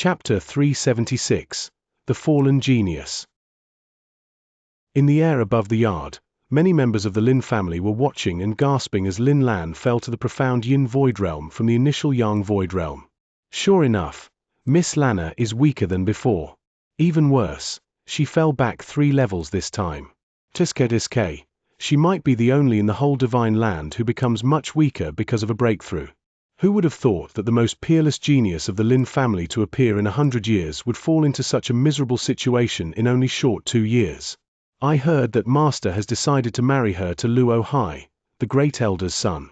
Chapter 376. The Fallen Genius. In the air above the yard, many members of the Lin family were watching and gasping as Lin Lan fell to the profound Yin Void Realm from the initial Yang Void Realm. Sure enough, Miss Lana is weaker than before. Even worse, she fell back 3 levels this time. Tiske, she might be the only in the whole Divine Land who becomes much weaker because of a breakthrough. Who would have thought that the most peerless genius of the Lin family to appear in 100 years would fall into such a miserable situation in only short 2 years? I heard that Master has decided to marry her to Luo Hai, the Great Elder's son.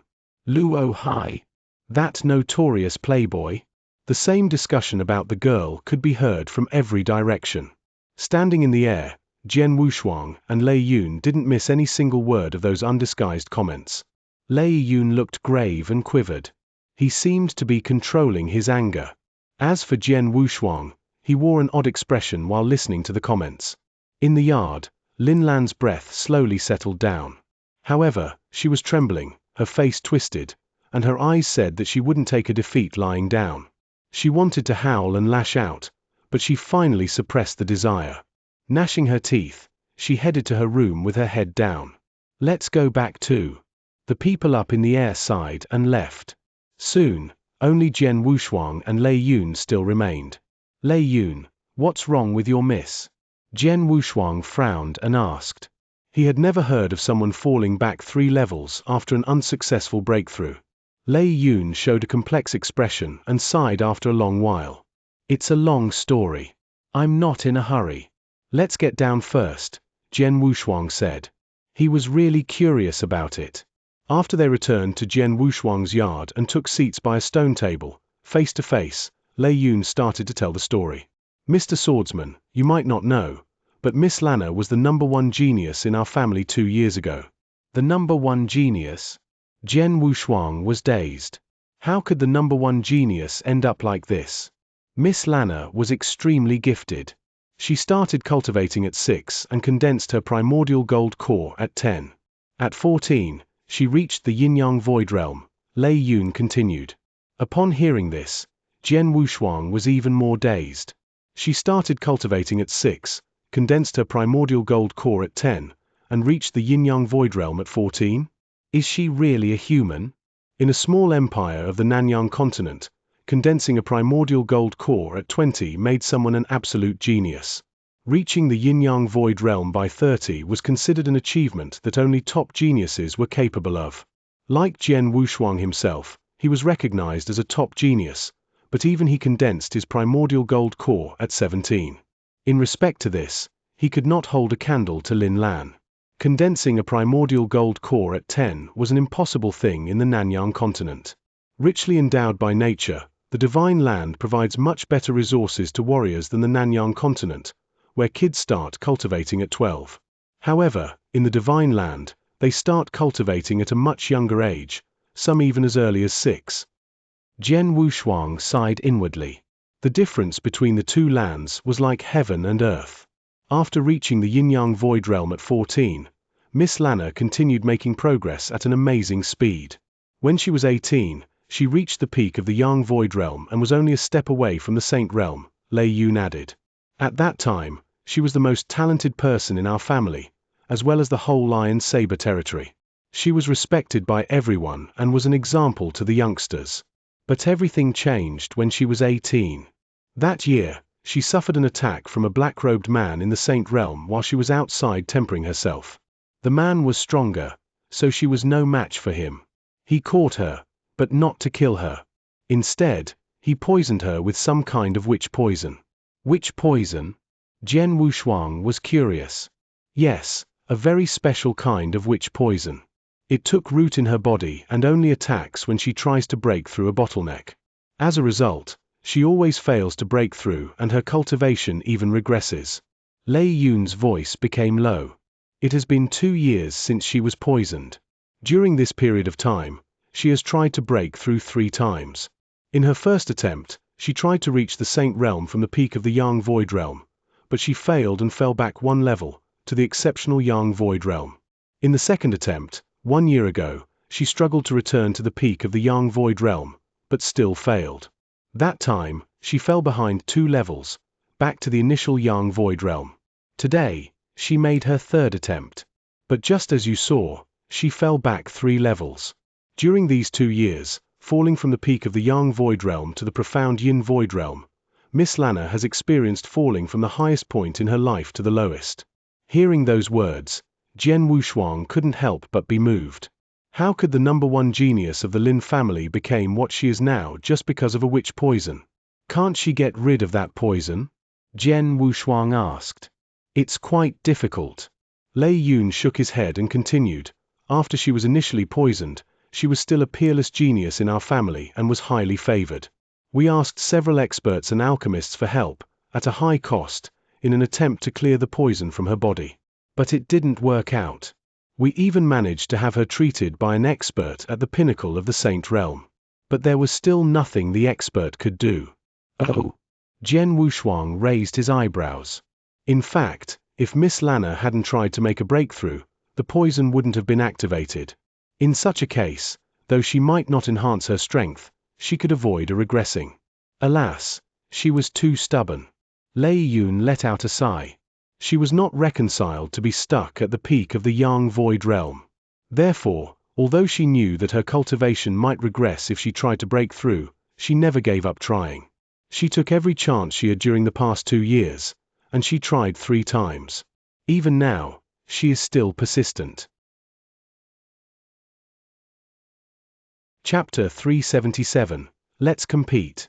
Luo Hai? That notorious playboy? The same discussion about the girl could be heard from every direction. Standing in the air, Jian Wushuang and Lei Yun didn't miss any single word of those undisguised comments. Lei Yun looked grave and quivered. He seemed to be controlling his anger. As for Jian Wushuang, he wore an odd expression while listening to the comments. In the yard, Lin Lan's breath slowly settled down. However, she was trembling, her face twisted, and her eyes said that she wouldn't take a defeat lying down. She wanted to howl and lash out, but she finally suppressed the desire. Gnashing her teeth, she headed to her room with her head down. Let's go back too. The people up in the air sighed and left. Soon, only Jian Wushuang and Lei Yun still remained. Lei Yun, what's wrong with your miss? Jian Wushuang frowned and asked. He had never heard of someone falling back 3 levels after an unsuccessful breakthrough. Lei Yun showed a complex expression and sighed after a long while. It's a long story. I'm not in a hurry. Let's get down first, Jian Wushuang said. He was really curious about it. After they returned to Jian Wushuang's yard and took seats by a stone table, face to face, Lei Yun started to tell the story. Mr. Swordsman, you might not know, but Miss Lana was the #1 genius in our family 2 years ago. The #1 genius? Jian Wushuang was dazed. How could the #1 genius end up like this? Miss Lana was extremely gifted. She started cultivating at 6 and condensed her primordial gold core at 10. At 14, she reached the Yin-Yang Void Realm, Lei Yun continued. Upon hearing this, Jian Wushuang was even more dazed. She started cultivating at 6, condensed her primordial gold core at 10, and reached the Yin-Yang Void Realm at 14? Is she really a human? In a small empire of the Nanyang continent, condensing a primordial gold core at 20 made someone an absolute genius. Reaching the Yin-Yang Void Realm by 30 was considered an achievement that only top geniuses were capable of. Like Jian Wushuang himself, he was recognized as a top genius, but even he condensed his primordial gold core at 17. In respect to this, he could not hold a candle to Lin Lan. Condensing a primordial gold core at 10 was an impossible thing in the Nanyang continent. Richly endowed by nature, the Divine Land provides much better resources to warriors than the Nanyang continent, where kids start cultivating at 12. However, in the Divine Land, they start cultivating at a much younger age, some even as early as 6. Jian Wushuang sighed inwardly. The difference between the 2 lands was like heaven and earth. After reaching the Yin-Yang Void Realm at 14, Miss Lana continued making progress at an amazing speed. When she was 18, she reached the peak of the Yang Void Realm and was only a step away from the Saint Realm, Lei Yun added. At that time, she was the most talented person in our family, as well as the whole Lion Saber territory. She was respected by everyone and was an example to the youngsters. But everything changed when she was 18. That year, she suffered an attack from a black-robed man in the Saint Realm while she was outside tempering herself. The man was stronger, so she was no match for him. He caught her, but not to kill her. Instead, he poisoned her with some kind of witch poison. Witch poison? Jian Wushuang was curious. Yes, a very special kind of witch poison. It took root in her body and only attacks when she tries to break through a bottleneck. As a result, she always fails to break through and her cultivation even regresses. Lei Yun's voice became low. It has been 2 years since she was poisoned. During this period of time, she has tried to break through 3 times. In her first attempt, she tried to reach the Saint Realm from the peak of the Yang Void Realm, but she failed and fell back 1 level, to the exceptional Yang Void Realm. In the second attempt, 1 year ago, she struggled to return to the peak of the Yang Void Realm, but still failed. That time, she fell behind 2 levels, back to the initial Yang Void Realm. Today, she made her 3rd attempt. But just as you saw, she fell back 3 levels. During these 2 years, falling from the peak of the Yang Void Realm to the profound Yin Void Realm, Miss Lana has experienced falling from the highest point in her life to the lowest. Hearing those words, Jian Wushuang couldn't help but be moved. How could the #1 genius of the Lin family become what she is now just because of a witch poison? Can't she get rid of that poison? Jian Wushuang asked. It's quite difficult. Lei Yun shook his head and continued. After she was initially poisoned, she was still a peerless genius in our family and was highly favored. We asked several experts and alchemists for help, at a high cost, in an attempt to clear the poison from her body. But it didn't work out. We even managed to have her treated by an expert at the pinnacle of the Saint Realm. But there was still nothing the expert could do. Oh. Jian Wushuang raised his eyebrows. In fact, if Miss Lana hadn't tried to make a breakthrough, the poison wouldn't have been activated. In such a case, though she might not enhance her strength, she could avoid a regressing. Alas, she was too stubborn. Lei Yun let out a sigh. She was not reconciled to be stuck at the peak of the Yang Void Realm. Therefore, although she knew that her cultivation might regress if she tried to break through, she never gave up trying. She took every chance she had during the past 2 years, and she tried 3 times. Even now, she is still persistent. Chapter 377. Let's compete.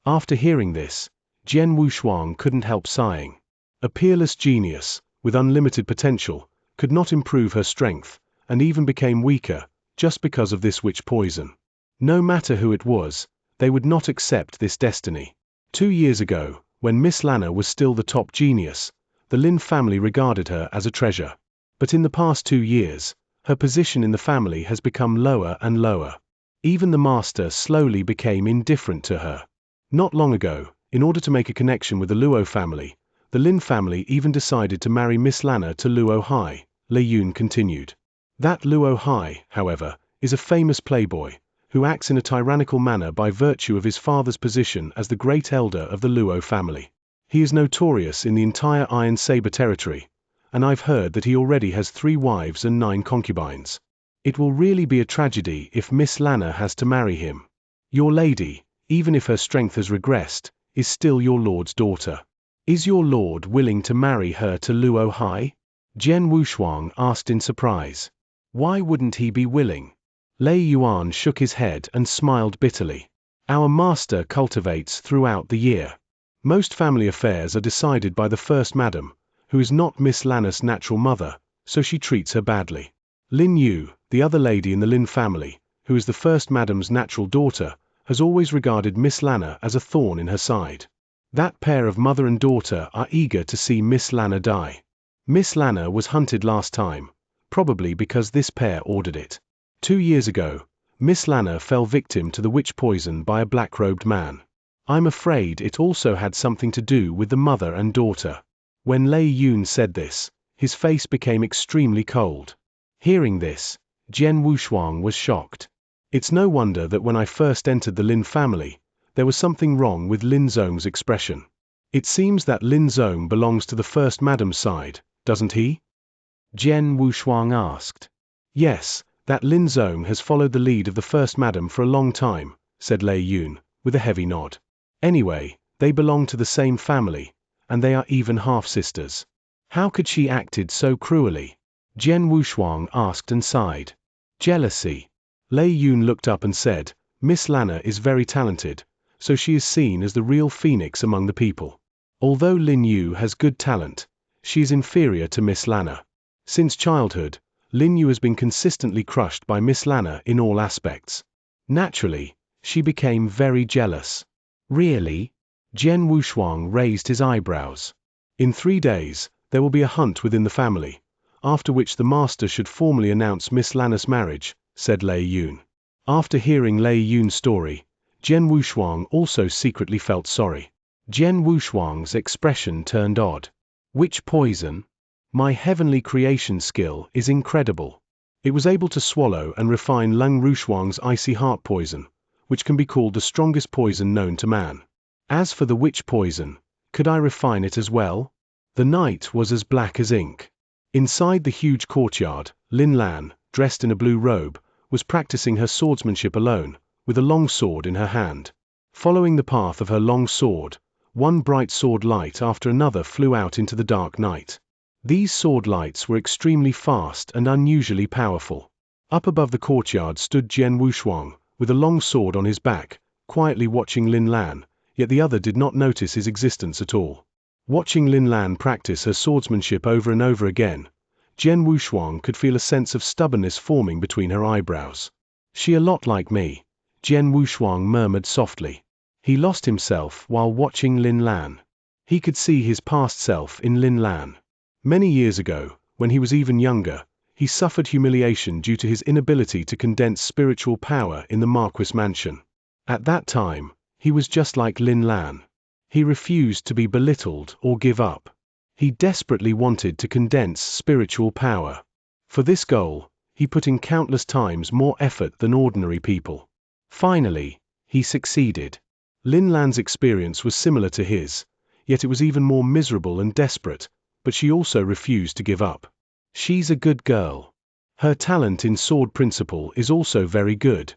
After hearing this, Jian Wushuang couldn't help sighing. A peerless genius, with unlimited potential, could not improve her strength, and even became weaker, just because of this witch poison. No matter who it was, they would not accept this destiny. 2 years ago, when Miss Lana was still the top genius, the Lin family regarded her as a treasure. But in the past 2 years, her position in the family has become lower and lower. Even the master slowly became indifferent to her. Not long ago, in order to make a connection with the Luo family, the Lin family even decided to marry Miss Lana to Luo Hai, Lei Yun continued. That Luo Hai, however, is a famous playboy, who acts in a tyrannical manner by virtue of his father's position as the great elder of the Luo family. He is notorious in the entire Iron Saber territory, and I've heard that he already has 3 wives and 9 concubines. It will really be a tragedy if Miss Lana has to marry him. Your lady, even if her strength has regressed, is still your lord's daughter. Is your lord willing to marry her to Luo Hai? Jian Wushuang asked in surprise. Why wouldn't he be willing? Lei Yuan shook his head and smiled bitterly. Our master cultivates throughout the year. Most family affairs are decided by the first madam, who is not Miss Lana's natural mother, so she treats her badly. Lin Yu, the other lady in the Lin family, who is the first madam's natural daughter, has always regarded Miss Lana as a thorn in her side. That pair of mother and daughter are eager to see Miss Lana die. Miss Lana was hunted last time, probably because this pair ordered it. 2 years ago, Miss Lana fell victim to the witch poison by a black-robed man. I'm afraid it also had something to do with the mother and daughter. When Lei Yun said this, his face became extremely cold. Hearing this, Jian Wushuang was shocked. It's no wonder that when I first entered the Lin family, there was something wrong with Lin Zong's expression. It seems that Lin Zong belongs to the first madam's side, doesn't he? Jian Wushuang asked. Yes, that Lin Zong has followed the lead of the first madam for a long time, said Lei Yun, with a heavy nod. Anyway, they belong to the same family, and they are even half-sisters. How could she acted so cruelly? Jian Wushuang asked and sighed. Jealousy. Lei Yun looked up and said, Miss Lana is very talented, so she is seen as the real phoenix among the people. Although Lin Yu has good talent, she is inferior to Miss Lana. Since childhood, Lin Yu has been consistently crushed by Miss Lana in all aspects. Naturally, she became very jealous. Really? Jian Wushuang raised his eyebrows. In 3 days, there will be a hunt within the family, after which the master should formally announce Miss Lana's marriage, said Lei Yun. After hearing Lei Yun's story, Jian Wushuang also secretly felt sorry. Jian Wushuang's expression turned odd. Witch poison? My heavenly creation skill is incredible. It was able to swallow and refine Leng Rushuang's icy heart poison, which can be called the strongest poison known to man. As for the witch poison, could I refine it as well? The night was as black as ink. Inside the huge courtyard, Lin Lan, dressed in a blue robe, was practicing her swordsmanship alone, with a long sword in her hand. Following the path of her long sword, one bright sword light after another flew out into the dark night. These sword lights were extremely fast and unusually powerful. Up above the courtyard stood Jian Wushuang, with a long sword on his back, quietly watching Lin Lan, yet the other did not notice his existence at all. Watching Lin Lan practice her swordsmanship over and over again, Jian Wushuang could feel a sense of stubbornness forming between her eyebrows. "She a lot like me," Jian Wushuang murmured softly. He lost himself while watching Lin Lan. He could see his past self in Lin Lan. Many years ago, when he was even younger, he suffered humiliation due to his inability to condense spiritual power in the Marquis mansion. At that time, he was just like Lin Lan. He refused to be belittled or give up. He desperately wanted to condense spiritual power. For this goal, he put in countless times more effort than ordinary people. Finally, he succeeded. Lin Lan's experience was similar to his, yet it was even more miserable and desperate, but she also refused to give up. She's a good girl. Her talent in sword principle is also very good.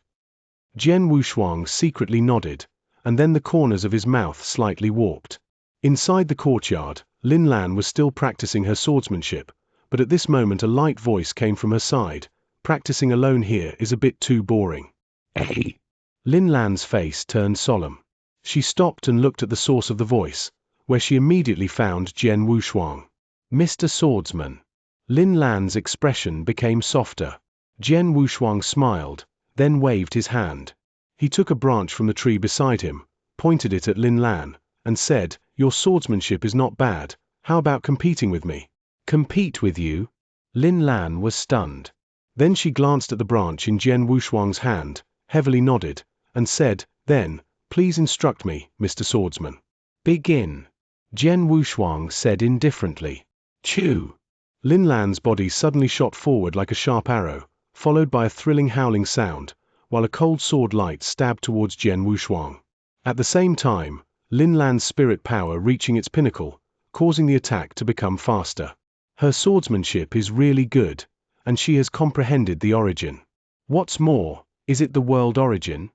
Jian Wushuang secretly nodded, and then the corners of his mouth slightly warped. Inside the courtyard, Lin Lan was still practicing her swordsmanship, but at this moment a light voice came from her side. "Practicing alone here is a bit too boring." "Hey!" Lin Lan's face turned solemn. She stopped and looked at the source of the voice, where she immediately found Jian Wushuang. "Mr. Swordsman." Lin Lan's expression became softer. Jian Wushuang smiled, then waved his hand. He took a branch from the tree beside him, pointed it at Lin Lan, and said, "Your swordsmanship is not bad, how about competing with me?" "Compete with you?" Lin Lan was stunned. Then she glanced at the branch in Jian Wushuang's hand, heavily nodded, and said, "Then, please instruct me, Mr. Swordsman." "Begin," Jian Wushuang said indifferently. "Chew!" Lin Lan's body suddenly shot forward like a sharp arrow, followed by a thrilling howling sound, while a cold sword light stabbed towards Jian Wushuang. At the same time, Lin Lan's spirit power reaching its pinnacle, causing the attack to become faster. Her swordsmanship is really good, and she has comprehended the origin. What's more, is it the world origin?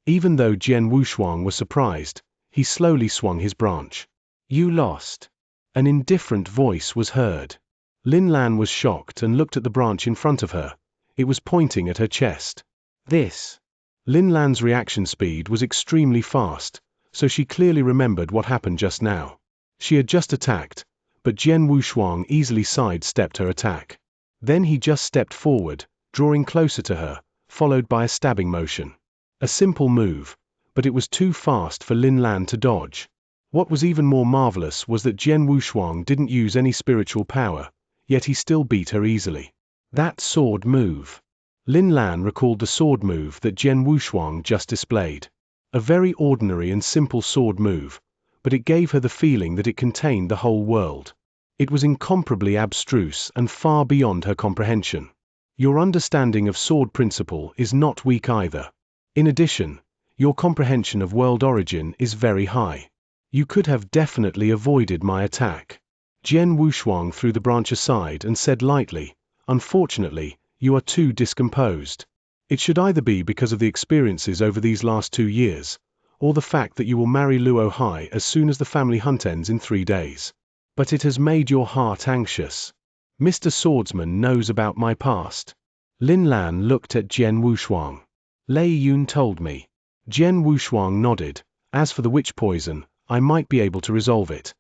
Even though Jian Wushuang was surprised, he slowly swung his branch. "You lost." An indifferent voice was heard. Lin Lan was shocked and looked at the branch in front of her. It was pointing at her chest. "This." Lin Lan's reaction speed was extremely fast, so she clearly remembered what happened just now. She had just attacked, but Jian Wushuang easily sidestepped her attack. Then he just stepped forward, drawing closer to her, followed by a stabbing motion. A simple move, but it was too fast for Lin Lan to dodge. What was even more marvelous was that Jian Wushuang didn't use any spiritual power, yet he still beat her easily. That sword move. Lin Lan recalled the sword move that Jian Wushuang just displayed. A very ordinary and simple sword move, but it gave her the feeling that it contained the whole world. It was incomparably abstruse and far beyond her comprehension. Your understanding of sword principle is not weak either. In addition, your comprehension of world origin is very high. You could have definitely avoided my attack. Jian Wushuang threw the branch aside and said lightly, "Unfortunately, you are too discomposed. It should either be because of the experiences over these last 2 years, or the fact that you will marry Luo Hai as soon as the family hunt ends in 3 days. But it has made your heart anxious. Mr. Swordsman knows about my past." Lin Lan looked at Jian Wushuang. "Lei Yun told me." Jian Wushuang nodded. "As for the witch poison, I might be able to resolve it."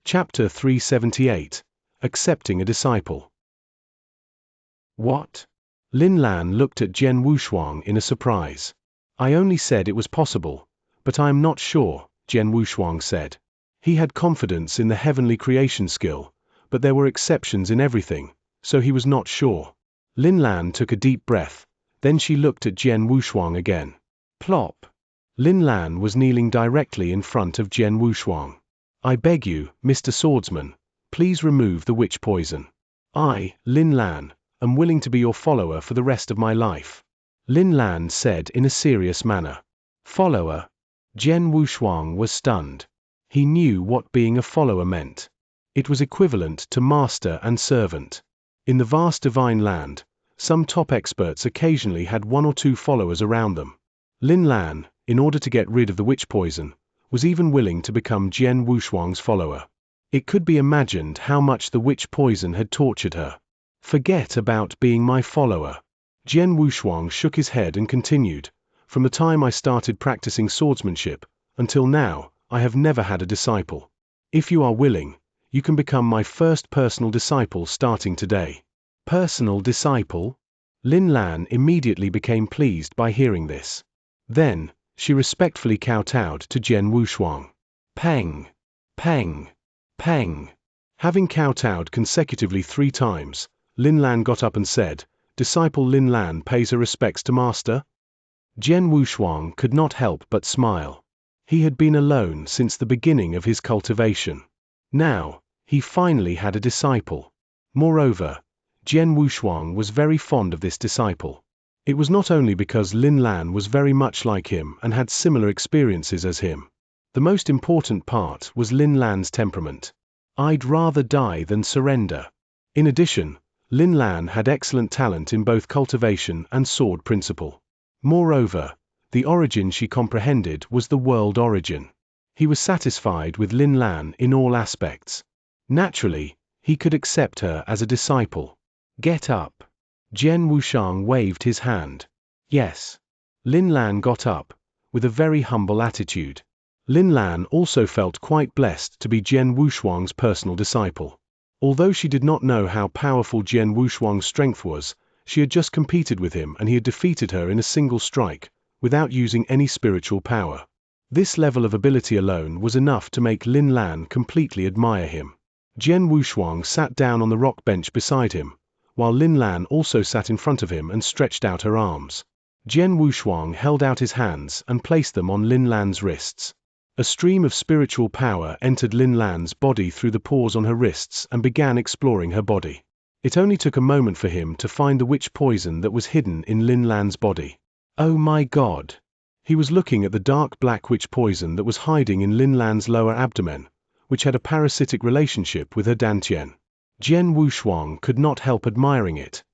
Chapter 378. Accepting a Disciple. "What?" Lin Lan looked at Jian Wushuang in a surprise. "I only said it was possible, but I am not sure," Jian Wushuang said. He had confidence in the heavenly creation skill, but there were exceptions in everything, so he was not sure. Lin Lan took a deep breath, then she looked at Jian Wushuang again. Plop. Lin Lan was kneeling directly in front of Jian Wushuang. "I beg you, Mr. Swordsman, please remove the witch poison. I, Lin Lan, am willing to be your follower for the rest of my life," Lin Lan said in a serious manner. Follower? Jian Wushuang was stunned. He knew what being a follower meant. It was equivalent to master and servant. In the vast divine land, some top experts occasionally had 1 or 2 followers around them. Lin Lan, in order to get rid of the witch poison, was even willing to become Jian Wushuang's follower. It could be imagined how much the witch poison had tortured her. "Forget about being my follower." Jian Wushuang shook his head and continued, "From the time I started practicing swordsmanship, until now, I have never had a disciple. If you are willing, you can become my first personal disciple starting today." Personal disciple? Lin Lan immediately became pleased by hearing this. Then, she respectfully kowtowed to Jian Wushuang. Pang! Pang! Pang! Having kowtowed consecutively 3 times, Lin Lan got up and said, "Disciple Lin Lan pays her respects to master?" Jian Wushuang could not help but smile. He had been alone since the beginning of his cultivation. Now, he finally had a disciple. Moreover, Jian Wushuang was very fond of this disciple. It was not only because Lin Lan was very much like him and had similar experiences as him. The most important part was Lin Lan's temperament. "I'd rather die than surrender." In addition, Lin Lan had excellent talent in both cultivation and sword principle. Moreover, the origin she comprehended was the world origin. He was satisfied with Lin Lan in all aspects. Naturally, he could accept her as a disciple. "Get up." Jian Wushuang waved his hand. Yes. Lin Lan got up, with a very humble attitude. Lin Lan also felt quite blessed to be Jian Wushuang's personal disciple. Although she did not know how powerful Jian Wushuang's strength was, she had just competed with him and he had defeated her in a single strike, without using any spiritual power. This level of ability alone was enough to make Lin Lan completely admire him. Jian Wushuang sat down on the rock bench beside him, while Lin Lan also sat in front of him and stretched out her arms. Jian Wushuang held out his hands and placed them on Lin Lan's wrists. A stream of spiritual power entered Lin Lan's body through the pores on her wrists and began exploring her body. It only took a moment for him to find the witch poison that was hidden in Lin Lan's body. Oh my God! He was looking at the dark black witch poison that was hiding in Lin Lan's lower abdomen, which had a parasitic relationship with her dantian. Jian Wushuang could not help admiring it.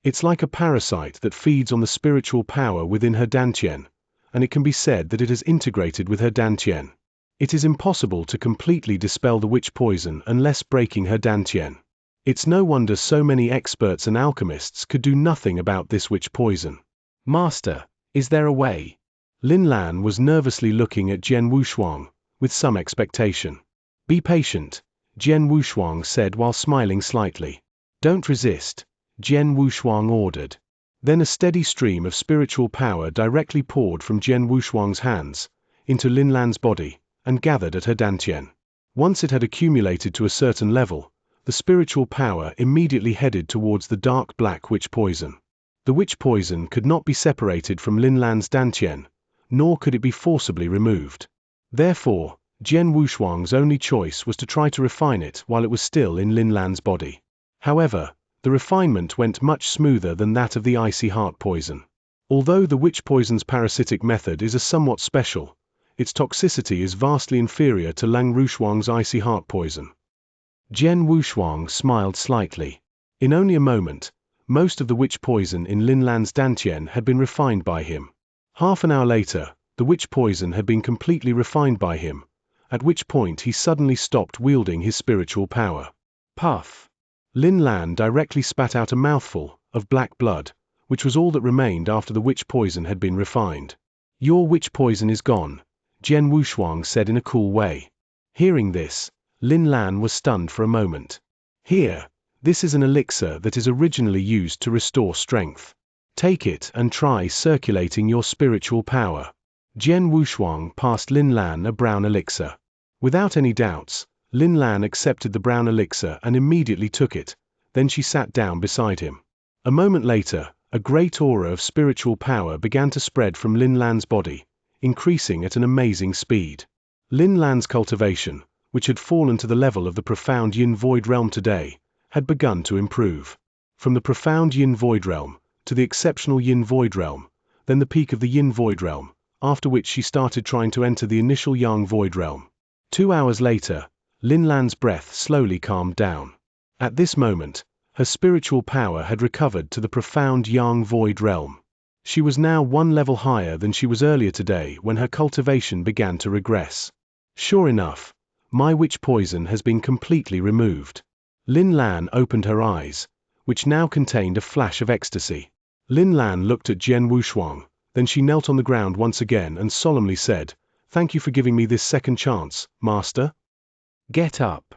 It's like a parasite that feeds on the spiritual power within her dantian, and it can be said that it has integrated with her dantian. It is impossible to completely dispel the witch poison unless breaking her dantian. It's no wonder so many experts and alchemists could do nothing about this witch poison. "Master, is there a way?" Lin Lan was nervously looking at Jian Wushuang, with some expectation. "Be patient," Jian Wushuang said while smiling slightly. "Don't resist," Jian Wushuang ordered. Then a steady stream of spiritual power directly poured from Jian Wushuang's hands into Lin Lan's body and gathered at her dantian. Once it had accumulated to a certain level, the spiritual power immediately headed towards the dark black witch poison. The witch poison could not be separated from Lin Lan's dantian, nor could it be forcibly removed. Therefore, Jian Wushuang's only choice was to try to refine it while it was still in Lin Lan's body. However, the refinement went much smoother than that of the icy heart poison. Although the witch poison's parasitic method is a somewhat special, its toxicity is vastly inferior to Lang Rushuang's icy heart poison. Jian Wushuang smiled slightly. In only a moment, most of the witch poison in Lin Lan's dantian had been refined by him. Half an hour later, the witch poison had been completely refined by him, at which point he suddenly stopped wielding his spiritual power. Puff! Lin Lan directly spat out a mouthful of black blood, which was all that remained after the witch poison had been refined. "Your witch poison is gone," Jian Wushuang said in a cool way. Hearing this, Lin Lan was stunned for a moment. "Here, this is an elixir that is originally used to restore strength. Take it and try circulating your spiritual power." Jian Wushuang passed Lin Lan a brown elixir. Without any doubts, Lin Lan accepted the brown elixir and immediately took it, then she sat down beside him. A moment later, a great aura of spiritual power began to spread from Lin Lan's body, increasing at an amazing speed. Lin Lan's cultivation, which had fallen to the level of the profound Yin Void realm today, had begun to improve. From the profound Yin Void Realm, to the exceptional Yin Void Realm, then the peak of the Yin Void Realm, after which she started trying to enter the initial Yang Void Realm. 2 hours later, Lin Lan's breath slowly calmed down. At this moment, her spiritual power had recovered to the profound Yang Void Realm. She was now 1 level higher than she was earlier today when her cultivation began to regress. Sure enough, my witch poison has been completely removed. Lin Lan opened her eyes, which now contained a flash of ecstasy. Lin Lan looked at Jian Wushuang, then she knelt on the ground once again and solemnly said, "Thank you for giving me this second chance, Master." "Get up."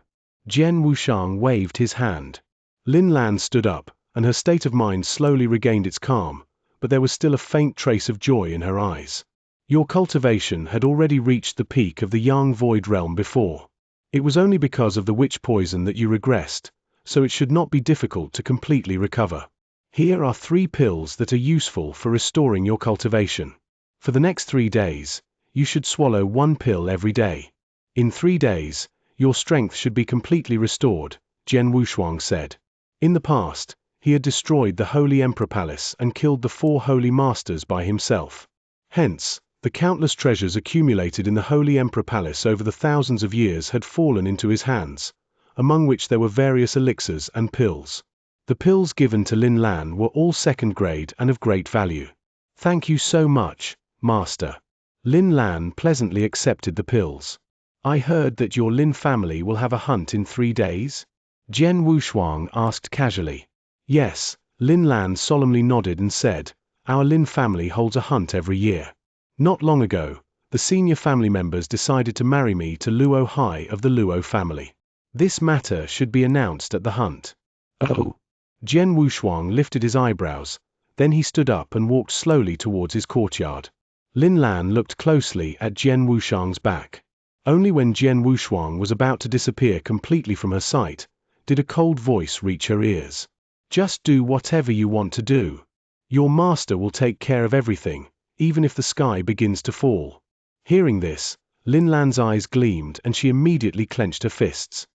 Jian Wushuang waved his hand. Lin Lan stood up, and her state of mind slowly regained its calm, but there was still a faint trace of joy in her eyes. "Your cultivation had already reached the peak of the Yang Void Realm before. It was only because of the witch poison that you regressed, so it should not be difficult to completely recover. Here are 3 pills that are useful for restoring your cultivation. For the next 3 days, you should swallow 1 pill every day. In 3 days, your strength should be completely restored," Jian Wushuang said. In the past, he had destroyed the Holy Emperor Palace and killed the 4 Holy Masters by himself. Hence, the countless treasures accumulated in the Holy Emperor Palace over the thousands of years had fallen into his hands, among which there were various elixirs and pills. The pills given to Lin Lan were all 2nd grade and of great value. "Thank you so much, Master." Lin Lan pleasantly accepted the pills. "I heard that your Lin family will have a hunt in 3 days?" Jian Wushuang asked casually. "Yes," Lin Lan solemnly nodded and said, "Our Lin family holds a hunt every year. Not long ago, the senior family members decided to marry me to Luo Hai of the Luo family. This matter should be announced at the hunt." "Oh." Jian Wushuang lifted his eyebrows, then he stood up and walked slowly towards his courtyard. Lin Lan looked closely at Jian Wushuang's back. Only when Jian Wushuang was about to disappear completely from her sight, did a cold voice reach her ears. "Just do whatever you want to do. Your master will take care of everything, even if the sky begins to fall." Hearing this, Lin Lan's eyes gleamed and she immediately clenched her fists.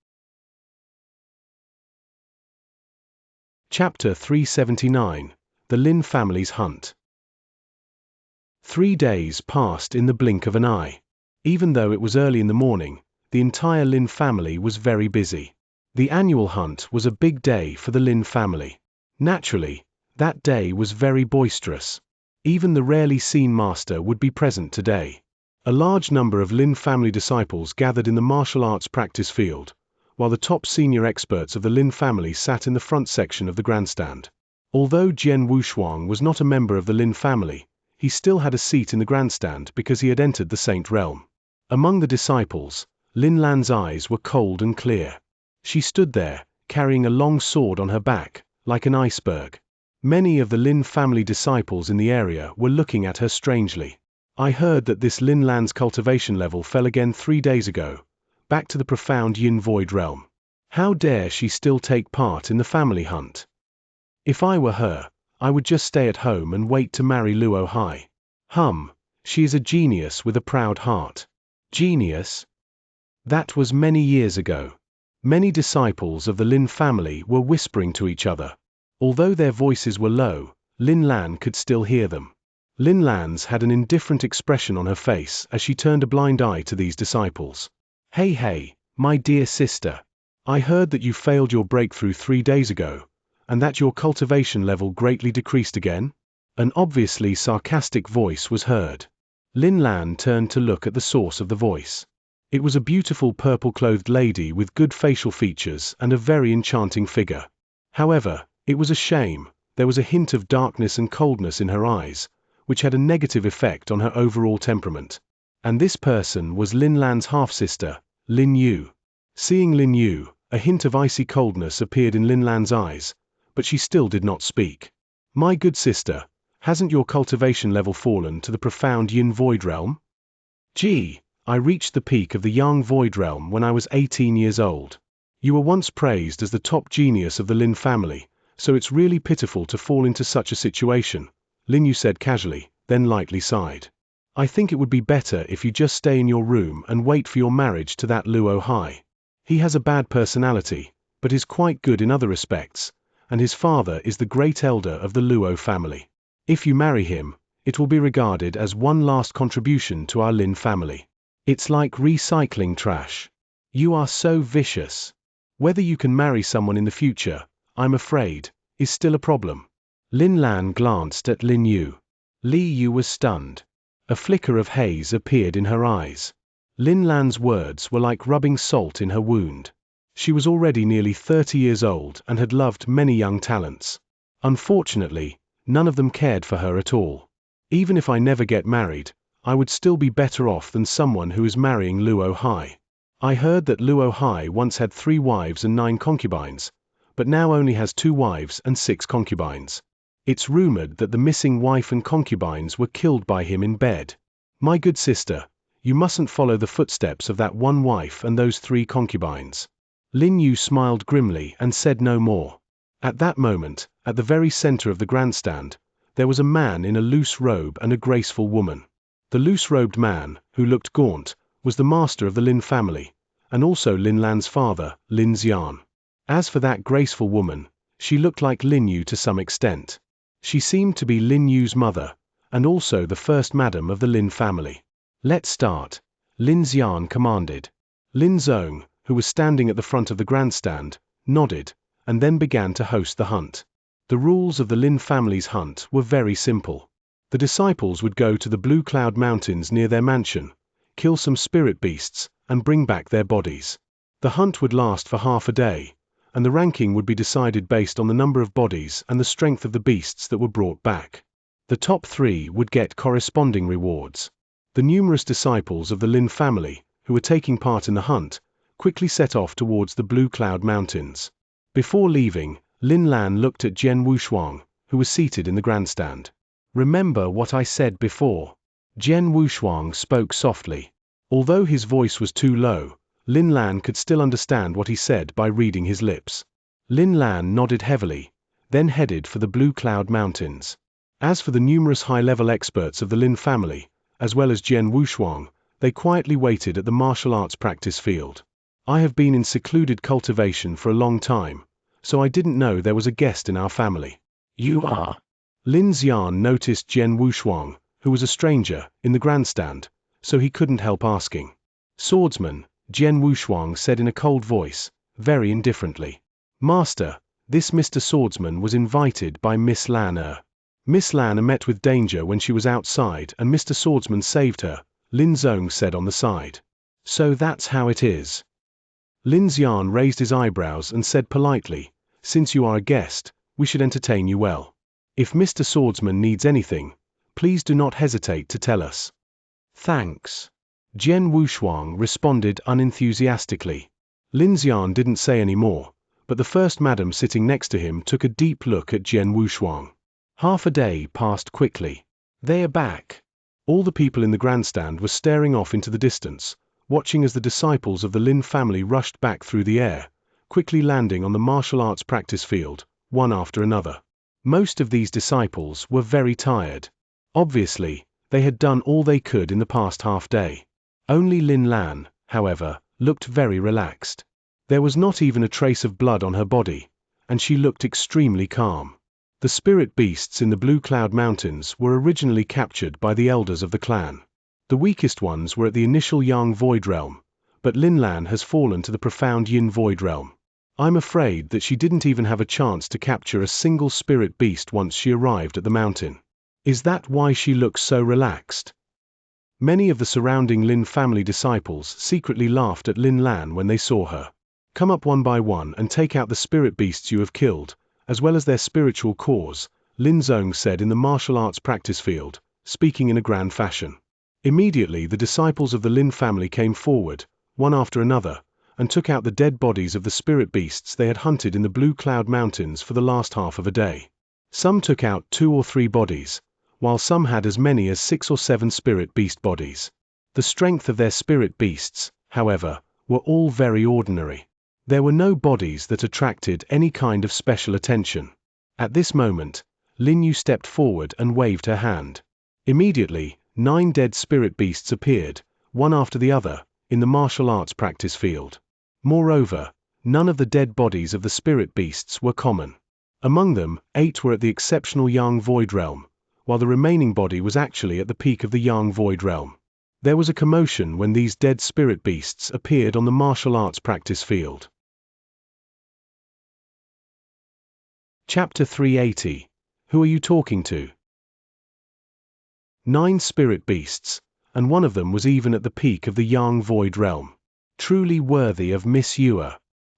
Chapter 379, The Lin Family's Hunt. 3 days passed in the blink of an eye. Even though it was early in the morning, the entire Lin family was very busy. The annual hunt was a big day for the Lin family. Naturally, that day was very boisterous. Even the rarely seen master would be present today. A large number of Lin family disciples gathered in the martial arts practice field, while the top senior experts of the Lin family sat in the front section of the grandstand. Although Jian Wushuang was not a member of the Lin family, he still had a seat in the grandstand because he had entered the Saint Realm. Among the disciples, Lin Lan's eyes were cold and clear. She stood there, carrying a long sword on her back, like an iceberg. Many of the Lin family disciples in the area were looking at her strangely. "I heard that this Lin Lan's cultivation level fell again 3 days ago, back to the profound Yin Void Realm. How dare she still take part in the family hunt? If I were her, I would just stay at home and wait to marry Luo Hai. She is a genius with a proud heart." Genius? That was many years ago. Many disciples of the Lin family were whispering to each other. Although their voices were low, Lin Lan could still hear them. Lin Lan's had an indifferent expression on her face as she turned a blind eye to these disciples. Hey, my dear sister. I heard that you failed your breakthrough 3 days ago, and that your cultivation level greatly decreased again?" An obviously sarcastic voice was heard. Lin Lan turned to look at the source of the voice. It was a beautiful purple-clothed lady with good facial features and a very enchanting figure. However, it was a shame, there was a hint of darkness and coldness in her eyes, which had a negative effect on her overall temperament. And this person was Lin Lan's half-sister, Lin Yu. Seeing Lin Yu, a hint of icy coldness appeared in Lin Lan's eyes, but she still did not speak. "My good sister, hasn't your cultivation level fallen to the profound Yin Void Realm?" "Gee, I reached the peak of the Yang Void Realm when I was 18 years old. You were once praised as the top genius of the Lin family, so it's really pitiful to fall into such a situation," Lin Yu said casually, then lightly sighed. "I think it would be better if you just stay in your room and wait for your marriage to that Luo Hai. He has a bad personality, but is quite good in other respects, and his father is the great elder of the Luo family. If you marry him, it will be regarded as one last contribution to our Lin family. It's like recycling trash. You are so vicious. Whether you can marry someone in the future, I'm afraid, is still a problem. Lin Lan glanced at Lin Yu. Li Yu was stunned. A flicker of haze appeared in her eyes. Lin Lan's words were like rubbing salt in her wound. She was already nearly 30 years old and had loved many young talents. Unfortunately, none of them cared for her at all. Even if I never get married, I would still be better off than someone who is marrying Luo Hai. I heard that Luo Hai once had 3 wives and 9 concubines, but now only has 2 wives and 6 concubines. It's rumored that the missing wife and concubines were killed by him in bed. My good sister, you mustn't follow the footsteps of that one wife and those 3 concubines. Lin Yu smiled grimly and said no more. At that moment, at the very center of the grandstand, there was a man in a loose robe and a graceful woman. The loose-robed man, who looked gaunt, was the master of the Lin family, and also Lin Lan's father, Lin Xian. As for that graceful woman, she looked like Lin Yu to some extent. She seemed to be Lin Yu's mother, and also the first madam of the Lin family. Let's start, Lin Xian commanded. Lin Zong, who was standing at the front of the grandstand, nodded, and then began to host the hunt. The rules of the Lin family's hunt were very simple. The disciples would go to the Blue Cloud Mountains near their mansion, kill some spirit beasts, and bring back their bodies. The hunt would last for half a day, and the ranking would be decided based on the number of bodies and the strength of the beasts that were brought back. The top 3 would get corresponding rewards. The numerous disciples of the Lin family, who were taking part in the hunt, quickly set off towards the Blue Cloud Mountains. Before leaving, Lin Lan looked at Jian Wushuang, who was seated in the grandstand. Remember what I said before. Jian Wushuang spoke softly. Although his voice was too low, Lin Lan could still understand what he said by reading his lips. Lin Lan nodded heavily, then headed for the Blue Cloud Mountains. As for the numerous high-level experts of the Lin family, as well as Jian Wushuang, they quietly waited at the martial arts practice field. I have been in secluded cultivation for a long time, so I didn't know there was a guest in our family. You are. Lin Xian noticed Jian Wushuang, who was a stranger, in the grandstand, so he couldn't help asking. Swordsman, Jian Wushuang said in a cold voice, very indifferently. Master, this Mr. Swordsman was invited by Miss Lan. Miss Lan met with danger when she was outside and Mr. Swordsman saved her, Lin Zong said on the side. So that's how it is. Lin Xian raised his eyebrows and said politely, since you are a guest, we should entertain you well. If Mr. Swordsman needs anything, please do not hesitate to tell us. Thanks. Jian Wushuang responded unenthusiastically. Lin Xian didn't say any more, but the first madam sitting next to him took a deep look at Jian Wushuang. Half a day passed quickly. They are back. All the people in the grandstand were staring off into the distance, watching as the disciples of the Lin family rushed back through the air, quickly landing on the martial arts practice field, one after another. Most of these disciples were very tired. Obviously, they had done all they could in the past half day. Only Lin Lan, however, looked very relaxed. There was not even a trace of blood on her body, and she looked extremely calm. The spirit beasts in the Blue Cloud Mountains were originally captured by the elders of the clan. The weakest ones were at the initial Yang Void Realm, but Lin Lan has fallen to the profound Yin Void Realm. I'm afraid that she didn't even have a chance to capture a single spirit beast once she arrived at the mountain. Is that why she looks so relaxed? Many of the surrounding Lin family disciples secretly laughed at Lin Lan when they saw her. Come up one by one and take out the spirit beasts you have killed, as well as their spiritual cores, Lin Zong said in the martial arts practice field, speaking in a grand fashion. Immediately the disciples of the Lin family came forward, one after another, and took out the dead bodies of the spirit beasts they had hunted in the Blue Cloud Mountains for the last half of a day. Some took out 2 or 3 bodies, while some had as many as 6 or 7 spirit beast bodies. The strength of their spirit beasts, however, were all very ordinary. There were no bodies that attracted any kind of special attention. At this moment, Lin Yu stepped forward and waved her hand. Immediately, 9 dead spirit beasts appeared, one after the other, in the martial arts practice field. Moreover, none of the dead bodies of the spirit beasts were common. Among them, 8 were at the exceptional Yang Void Realm, while the remaining body was actually at the peak of the Yang Void Realm. There was a commotion when these dead spirit beasts appeared on the martial arts practice field. Chapter 380. Who are you talking to? 9 spirit beasts, and one of them was even at the peak of the Yang Void Realm. Truly worthy of Miss Yue.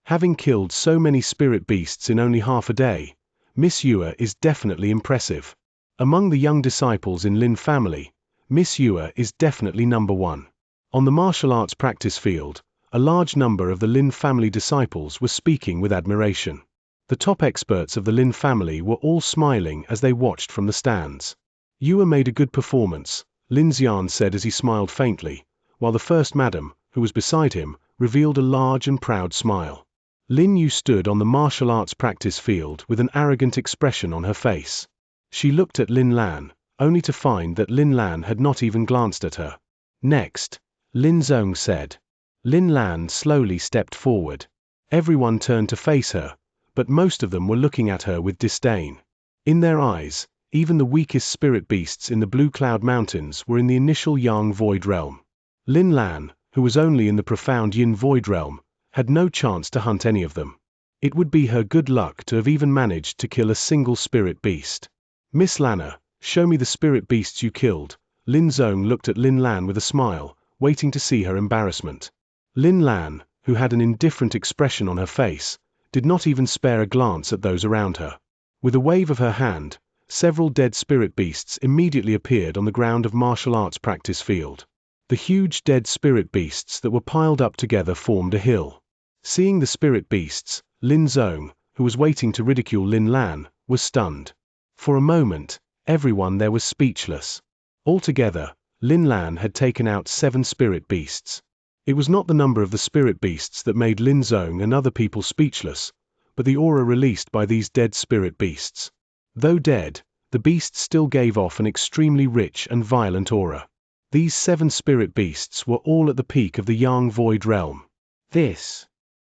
Having killed so many spirit beasts in only half a day, Miss Yue is definitely impressive. Among the young disciples in Lin family, Miss Yue is definitely number 1. On the martial arts practice field, a large number of the Lin family disciples were speaking with admiration. The top experts of the Lin family were all smiling as they watched from the stands. Yue made a good performance, Lin Xian said as he smiled faintly, while the first madam, who was beside him, revealed a large and proud smile. Lin Yu stood on the martial arts practice field with an arrogant expression on her face. She looked at Lin Lan, only to find that Lin Lan had not even glanced at her. Next, Lin Zong said. Lin Lan slowly stepped forward. Everyone turned to face her, but most of them were looking at her with disdain. In their eyes, even the weakest spirit beasts in the Blue Cloud Mountains were in the initial Yang Void Realm. Lin Lan, who was only in the profound Yin Void Realm, had no chance to hunt any of them. It would be her good luck to have even managed to kill a single spirit beast. Miss Lana, show me the spirit beasts you killed. Lin Zong looked at Lin Lan with a smile, waiting to see her embarrassment. Lin Lan, who had an indifferent expression on her face, did not even spare a glance at those around her. With a wave of her hand, several dead spirit beasts immediately appeared on the ground of martial arts practice field. The huge dead spirit beasts that were piled up together formed a hill. Seeing the spirit beasts, Lin Zong, who was waiting to ridicule Lin Lan, was stunned. For a moment, everyone there was speechless. Altogether, Lin Lan had taken out 7 spirit beasts. It was not the number of the spirit beasts that made Lin Zong and other people speechless, but the aura released by these dead spirit beasts. Though dead, the beasts still gave off an extremely rich and violent aura. These 7 spirit beasts were all at the peak of the Yang Void Realm.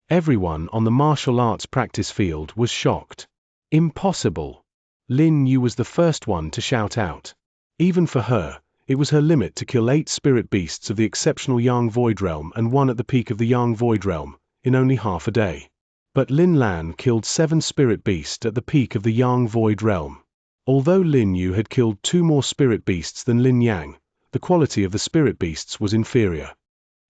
Everyone on the martial arts practice field was shocked. Impossible! Lin Yu was the first one to shout out. Even for her, it was her limit to kill 8 spirit beasts of the exceptional Yang Void Realm and 1 at the peak of the Yang Void Realm, in only half a day. But Lin Lan killed 7 spirit beasts at the peak of the Yang Void Realm. Although Lin Yu had killed 2 more spirit beasts than Lin Yang, the quality of the spirit beasts was inferior.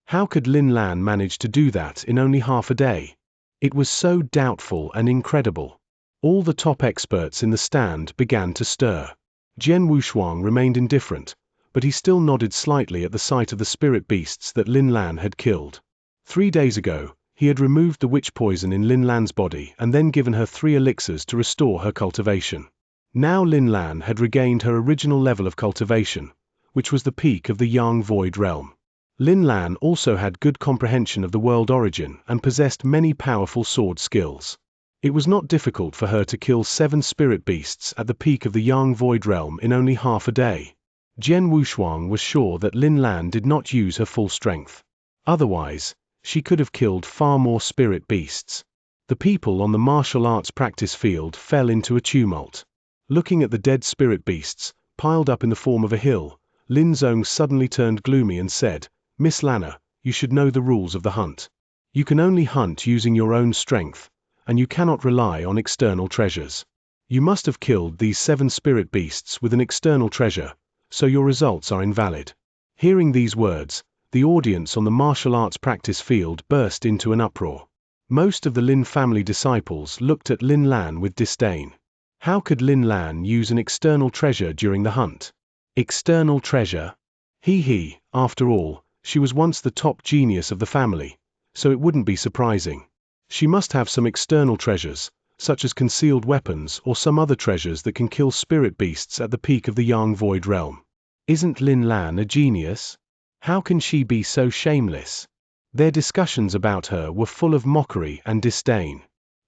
How could Lin Lan manage to do that in only half a day? It was so doubtful and incredible. All the top experts in the stand began to stir. Jian Wushuang remained indifferent, but he still nodded slightly at the sight of the spirit beasts that Lin Lan had killed. 3 days ago, he had removed the witch poison in Lin Lan's body and then given her 3 elixirs to restore her cultivation. Now Lin Lan had regained her original level of cultivation, which was the peak of the Yang Void Realm. Lin Lan also had good comprehension of the world origin and possessed many powerful sword skills. It was not difficult for her to kill 7 spirit beasts at the peak of the Yang Void Realm in only half a day. Jian Wushuang was sure that Lin Lan did not use her full strength. Otherwise, she could have killed far more spirit beasts. The people on the martial arts practice field fell into a tumult. Looking at the dead spirit beasts, piled up in the form of a hill, Lin Zong suddenly turned gloomy and said, "Miss Lana, you should know the rules of the hunt. You can only hunt using your own strength, and you cannot rely on external treasures. You must have killed these 7 spirit beasts with an external treasure, so your results are invalid." Hearing these words, the audience on the martial arts practice field burst into an uproar. Most of the Lin family disciples looked at Lin Lan with disdain. How could Lin Lan use an external treasure during the hunt? External treasure? After all, she was once the top genius of the family, so it wouldn't be surprising. She must have some external treasures, such as concealed weapons or some other treasures that can kill spirit beasts at the peak of the Yang Void Realm. Isn't Lin Lan a genius? How can she be so shameless? Their discussions about her were full of mockery and disdain.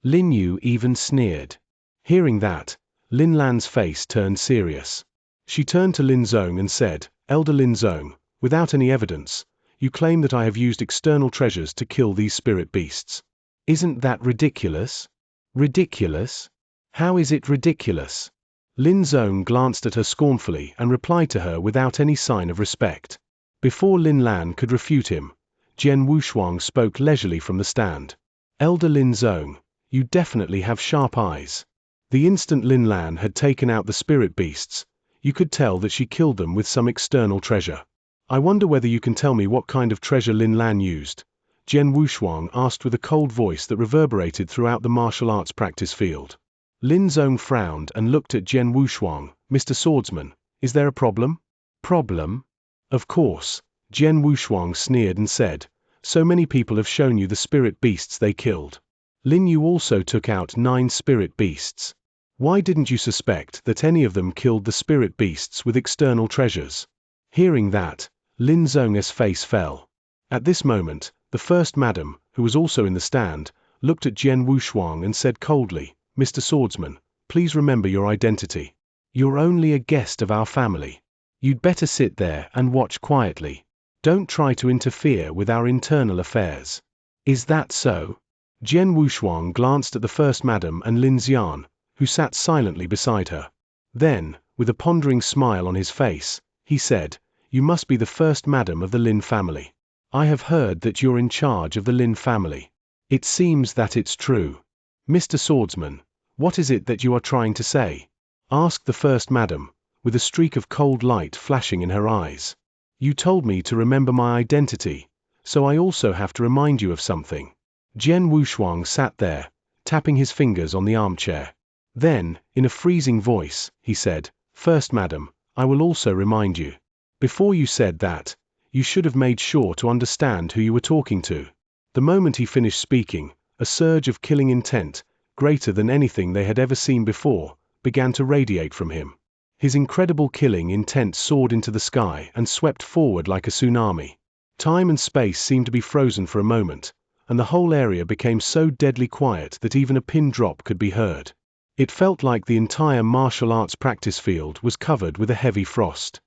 Lin Yu even sneered. Hearing that, Lin Lan's face turned serious. She turned to Lin Zong and said, "Elder Lin Zong, without any evidence, you claim that I have used external treasures to kill these spirit beasts. Isn't that ridiculous?" Ridiculous? How is it ridiculous? Lin Zong glanced at her scornfully and replied to her without any sign of respect. Before Lin Lan could refute him, Jian Wushuang spoke leisurely from the stand. Elder Lin Zong, you definitely have sharp eyes. The instant Lin Lan had taken out the spirit beasts, you could tell that she killed them with some external treasure. I wonder whether you can tell me what kind of treasure Lin Lan used? Jian Wushuang asked with a cold voice that reverberated throughout the martial arts practice field. Lin Zong frowned and looked at Jian Wushuang. Mr. Swordsman, is there a problem? Problem? Of course. Jian Wushuang sneered and said, so many people have shown you the spirit beasts they killed. Lin Yu also took out 9 spirit beasts. Why didn't you suspect that any of them killed the spirit beasts with external treasures? Hearing that, Lin Zong's face fell. At this moment, the first madam, who was also in the stand, looked at Jian Wushuang and said coldly, Mr. Swordsman, please remember your identity. You're only a guest of our family. You'd better sit there and watch quietly. Don't try to interfere with our internal affairs. Is that so? Jian Wushuang glanced at the first madam and Lin Xian, who sat silently beside her. Then, with a pondering smile on his face, he said, you must be the first madam of the Lin family. I have heard that you're in charge of the Lin family. It seems that it's true. Mr. Swordsman, what is it that you are trying to say? Asked the first madam, with a streak of cold light flashing in her eyes. You told me to remember my identity, so I also have to remind you of something. Jian Wushuang sat there, tapping his fingers on the armchair. Then, in a freezing voice, he said, First madam, I will also remind you. Before you said that, you should have made sure to understand who you were talking to. The moment he finished speaking, a surge of killing intent, greater than anything they had ever seen before, began to radiate from him. His incredible killing intent soared into the sky and swept forward like a tsunami. Time and space seemed to be frozen for a moment, and the whole area became so deadly quiet that even a pin drop could be heard. It felt like the entire martial arts practice field was covered with a heavy frost.